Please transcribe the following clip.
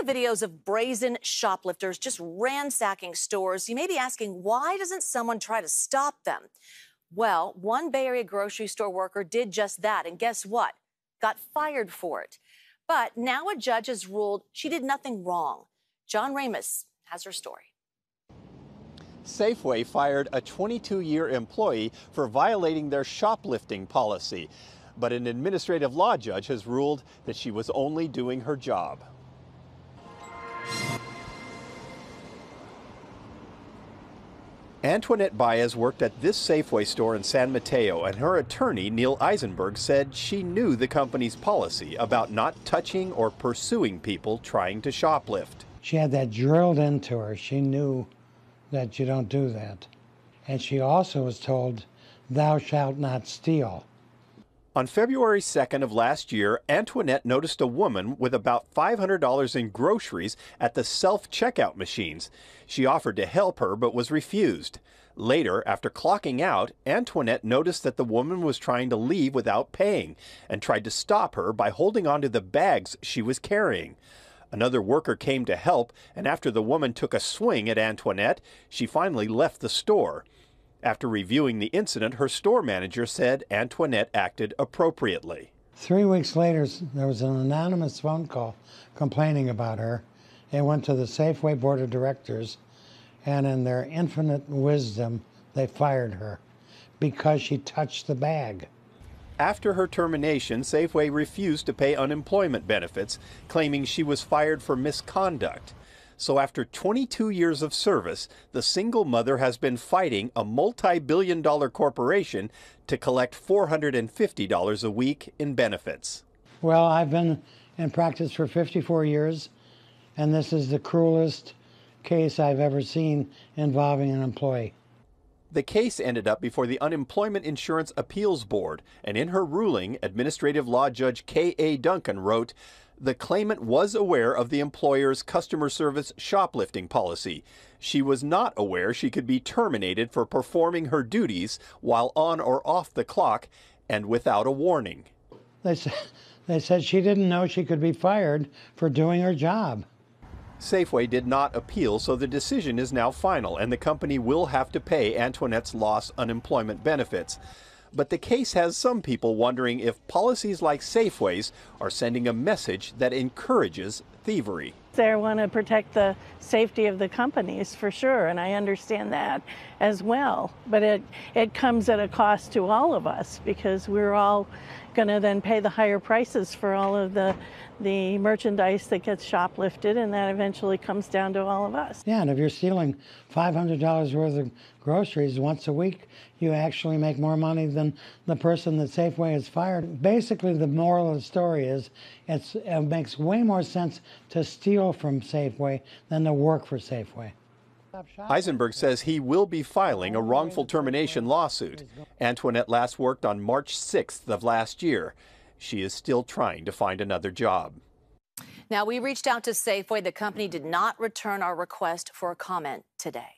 of videos of brazen shoplifters just ransacking stores. You may be asking, why doesn't someone try to stop them? Well, one Bay Area grocery store worker did just that, and guess what? Got fired for it. But now a judge has ruled she did nothing wrong. John Ramos has her story. Safeway fired a 22-year employee for violating their shoplifting policy. But an administrative law judge has ruled that she was only doing her job. Antoinette Baez worked at this Safeway store in San Mateo, and her attorney, Neil Eisenberg, said she knew the company's policy about not touching or pursuing people trying to shoplift. She had that drilled into her. She knew that you don't do that. And she also was told, "Thou shalt not steal." On February 2nd of last year, Antoinette noticed a woman with about $500 in groceries at the self-checkout machines. She offered to help her but was refused. Later, after clocking out, Antoinette noticed that the woman was trying to leave without paying and tried to stop her by holding onto the bags she was carrying. Another worker came to help, and after the woman took a swing at Antoinette, she finally left the store. After reviewing the incident, her store manager said Antoinette acted appropriately. 3 weeks later, there was an anonymous phone call complaining about her. It went to the Safeway Board of Directors, and in their infinite wisdom, they fired her because she touched the bag. After her termination, Safeway refused to pay unemployment benefits, claiming she was fired for misconduct. So after 22 years of service, the single mother has been fighting a multi-billion-dollar corporation to collect $450 a week in benefits. Well, I've been in practice for 54 years, and this is the cruelest case I've ever seen involving an employee. The case ended up before the Unemployment Insurance Appeals Board, and in her ruling, Administrative Law Judge K.A. Duncan wrote, "The claimant was aware of the employer's customer service shoplifting policy. She was not aware she could be terminated for performing her duties while on or off the clock and without a warning." They said she didn't know she could be fired for doing her job. Safeway did not appeal, so the decision is now final, and the company will have to pay Antoinette's lost unemployment benefits. But the case has some people wondering if policies like Safeway's are sending a message that encourages thievery. They want to protect the safety of the companies, for sure, and I understand that as well. But it comes at a cost to all of us, because we're all going to then pay the higher prices for all of the merchandise that gets shoplifted, and that eventually comes down to all of us. Yeah, and if you're stealing $500 worth of groceries once a week, you actually make more money than the person that Safeway has fired. Basically, the moral of the story is it makes way more sense to steal from Safeway than to work for Safeway. Eisenberg says he will be filing a wrongful termination lawsuit. Antoinette last worked on March 6th of last year. She is still trying to find another job. Now, we reached out to Safeway. The company did not return our request for a comment today.